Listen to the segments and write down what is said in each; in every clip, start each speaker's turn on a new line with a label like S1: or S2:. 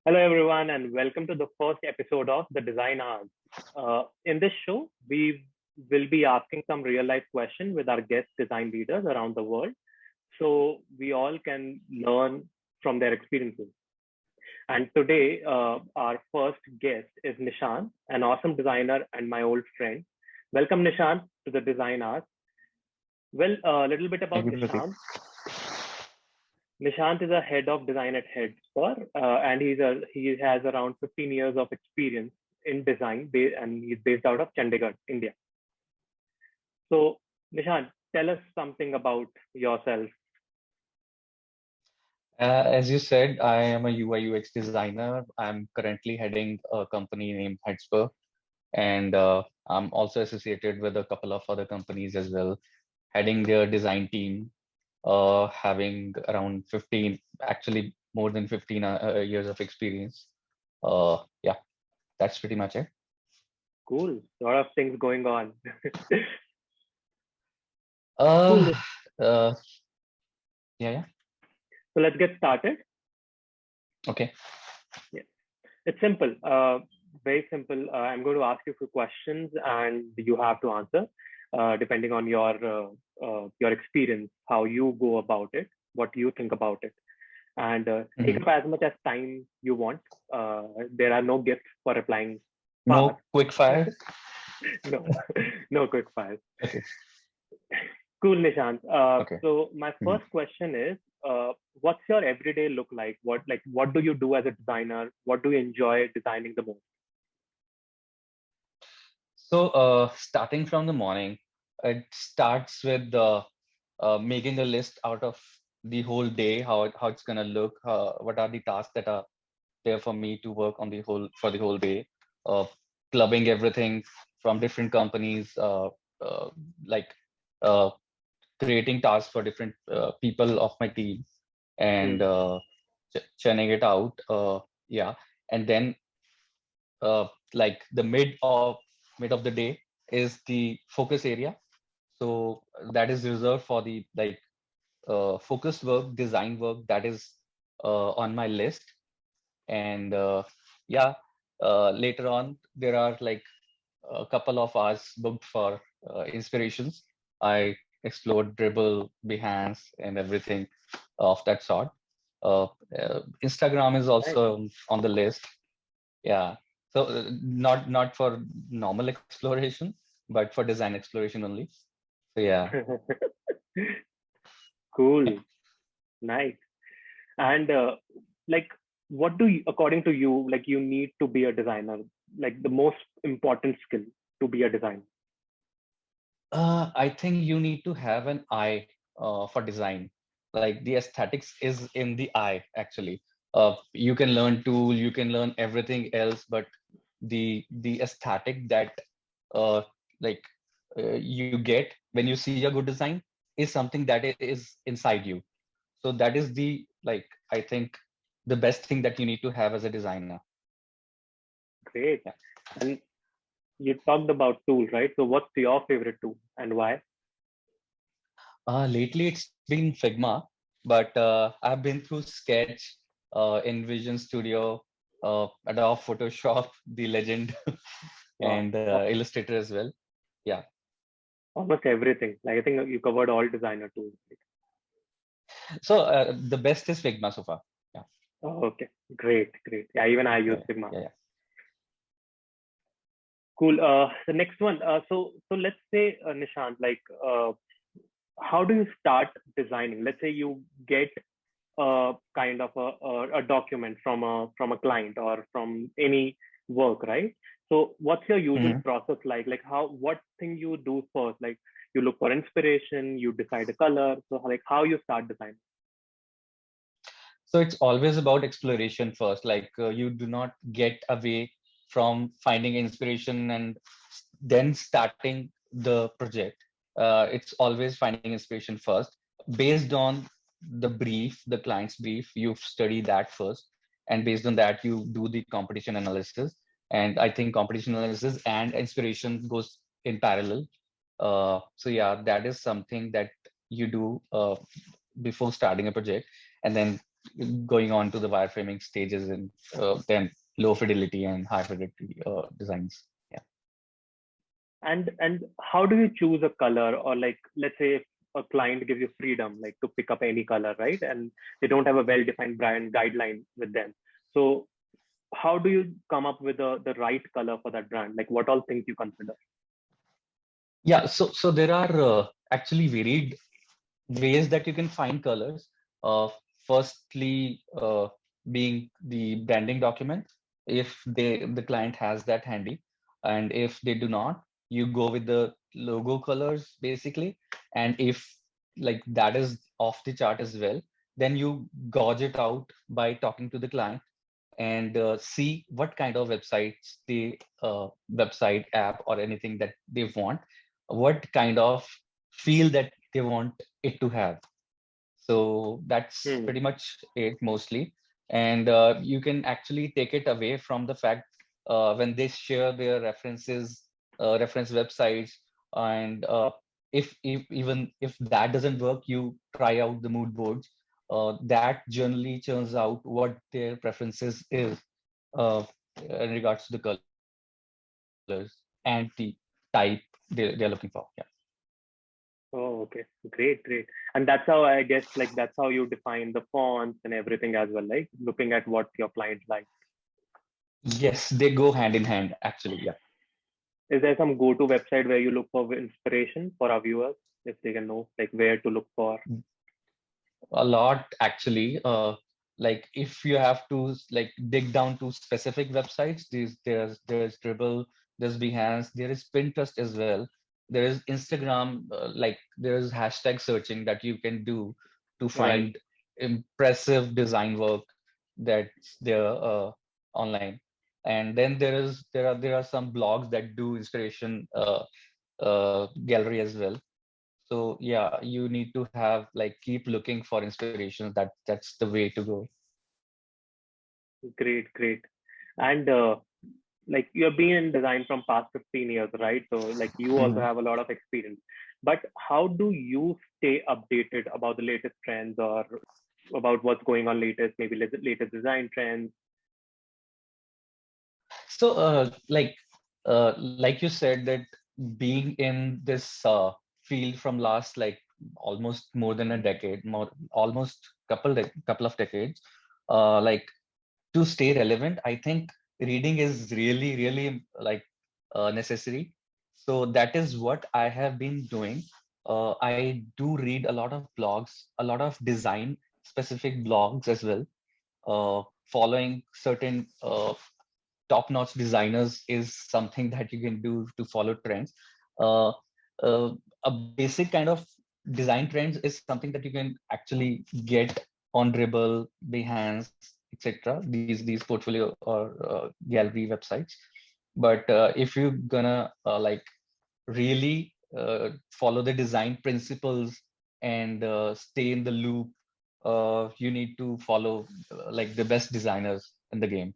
S1: Hello, everyone, and welcome to the first episode of The Design Hours. In this show, we will be asking some real life questions with our guest design leaders around the world so we all can learn from their experiences. And today, our first guest is Nishant, an awesome designer and my old friend. Welcome, Nishant, to The Design Hours. Well, a little bit
S2: Thank
S1: about
S2: you, Pratik.
S1: Nishant. Nishant is a head of design at Headspur, and he has around 15 years of experience in design, and he's based out of Chandigarh, India. So, Nishant, tell us something about yourself.
S2: As you said, I am a UI UX designer. I'm currently heading a company named Headspur, and I'm also associated with a couple of other companies as well, heading their design team, having around 15, actually more than 15 years of experience. Yeah, that's pretty much it.
S1: Cool, a lot of things going on.
S2: Uh,
S1: Cool.
S2: uh, yeah, yeah.
S1: So let's get started.
S2: Okay.
S1: Yeah. It's simple, very simple. I'm going to ask you a few questions, and you have to answer, depending on your experience, how you go about it, what you think about it, and take
S2: Mhm.
S1: up as much as time you want. There are no gifts for replying fast.
S2: No quick fire.
S1: No, no quick fires.
S2: Okay.
S1: Cool, Nishant.
S2: Okay.
S1: So my
S2: Mhm.
S1: first question is, what's your everyday look like? What do you do as a designer? What do you enjoy designing the most?
S2: So, starting from the morning, it starts with making a list out of the whole day, how it's gonna look, what are the tasks that are there for me to work on the whole day, uh, clubbing everything from different companies, uh, like uh, creating tasks for different people of my team and
S1: Hmm.
S2: churning it out. Yeah, and then like the mid of the day is the focus area, so that is reserved for the like focused work, design work, that is on my list. And yeah, later on there are like a couple of hours booked for inspirations. I explored Dribble, Behance, and everything of that sort. uh, Instagram is
S1: Nice.
S2: also on the list. Yeah. So not for normal exploration, but for design exploration only. So yeah.
S1: Cool. Nice. And like, what do you, according to you, like you need to be a designer? Like the most important skill to be a designer.
S2: I think you need to have an eye for design. Like the aesthetics is in the eye, actually. You can learn tool, you can learn everything else, but the aesthetic that uh, like you get when you see a good design is something that is inside you. So that is the like I think the best thing that you need to have as a designer.
S1: Great.
S2: Yeah.
S1: And you talked about tools, right? So what's your favorite tool and why?
S2: Lately it's been Figma, but I've been through Sketch, InVision Studio, Adobe Photoshop, the legend,
S1: Wow.
S2: and Illustrator as well. Yeah.
S1: Almost everything. Like I think you covered all designer tools.
S2: So the best is Figma so far. Yeah.
S1: Oh, okay. Great, great. Yeah, even I use
S2: Yeah.
S1: Figma.
S2: Yeah. Yeah.
S1: Cool. The next one. So let's say, Nishant, like, how do you start designing? Let's say you get a kind of a document from a client or from any work, right? So what's your usual
S2: Mhm.
S1: process like? Like what thing you do first? Like you look for inspiration, you decide a color. So like how you start design?
S2: So it's always about exploration first. Like you do not get away from finding inspiration and then starting the project. It's always finding inspiration first. Based on the brief, the client's brief, you study that first. And based on that, you do the competition analysis. And I think competition analysis and inspiration goes in parallel. So yeah, that is something that you do before starting a project. And then going on to the wireframing stages and then low fidelity and high fidelity designs. Yeah.
S1: And how do you choose a color, or like, let's say if a client gives you freedom, like to pick up any color, right? And they don't have a well-defined brand guideline with them. So how do you come up with the right color for that brand? Like what all things you consider?
S2: Yeah, so there are actually varied ways that you can find colors. Uh, Firstly, being the branding document, if the client has that handy, and if they do not, you go with the logo colors basically. And if like that is off the chart as well, then you gauge it out by talking to the client and see what kind of websites the website app or anything that they want, what kind of feel that they want it to have. So that's
S1: Hmm.
S2: pretty much it mostly. And you can actually take it away from the fact when they share their references, reference websites, and if even if that doesn't work, you try out the mood boards. That generally turns out what their preferences is uh, in regards to the colors and the type they're looking for. Yeah.
S1: Oh, okay. Great, great. And that's how, I guess, like that's how you define the fonts and everything as well, like looking at what your client likes.
S2: Yes, they go hand in hand, actually. Yeah.
S1: Is there some go-to website where you look for inspiration for our viewers, if they can know like where to look for?
S2: A lot, actually. Like if you have to like dig down to specific websites, there's Dribble, there's Behance, there is Pinterest as well. There is Instagram, like there is hashtag searching that you can do to
S1: Right.
S2: find impressive design work that's there online. And then there are some blogs that do inspiration gallery as well. So yeah, you need to have like keep looking for inspirations. That's the way to go.
S1: Great, great. And like you have been in design from past 15 years, right? So like you also
S2: Mhm.
S1: have a lot of experience. But how do you stay updated about the latest trends, or about what's going on latest, maybe latest design trends?
S2: So like you said that being in this field from last like almost more than a decade, more almost couple of decades, like to stay relevant, I think reading is really like necessary. So that is what I have been doing. I do read a lot of blogs, a lot of design specific blogs as well. Following certain top-notch designers is something that you can do to follow trends. Uh, a basic kind of design trends is something that you can actually get on Dribble, Behance, etc. These portfolio or gallery websites. But if you're gonna like really follow the design principles and stay in the loop, you need to follow like the best designers in the game.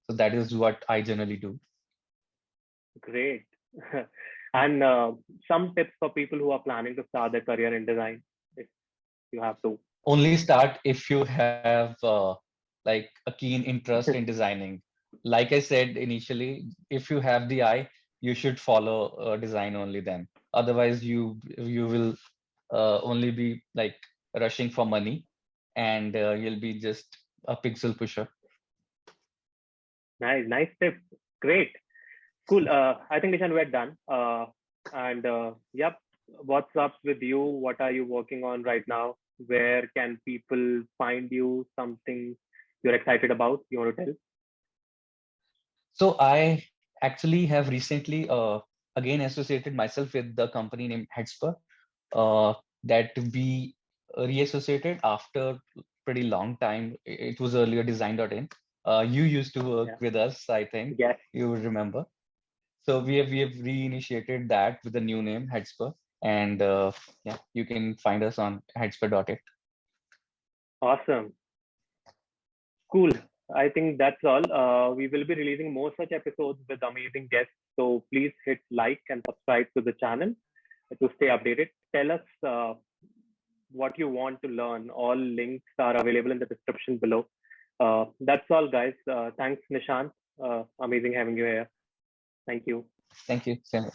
S2: So that is what I generally do.
S1: Great. And some tips for people who are planning to start their career in design, if you have to.
S2: Only start if you have like a keen interest in designing. Like I said initially, if you have the eye, you should follow design only then. Otherwise, you will only be like rushing for money, and you'll be just a pixel pusher.
S1: Nice, nice tip. Great. Cool. I think Nishan, we're done. And yep, what's up with you? What are you working on right now? Where can people find you? Something you're excited about? You want to tell?
S2: So I actually have recently again associated myself with the company named Headspur, uh, that we reassociated after pretty long time. It was earlier design.in. You used to work
S1: Yeah.
S2: with us, I think
S1: Yes.
S2: you would remember. So we have reinitiated that with a new name, Headspur, and yeah, you can find us on headspur.it.
S1: Awesome. Cool. I think that's all. We will be releasing more such episodes with amazing guests. So please hit like and subscribe to the channel to stay updated. Tell us what you want to learn. All links are available in the description below. That's all, guys. Thanks, Nishant. Amazing having you here. Thank you.
S2: Thank you. Same.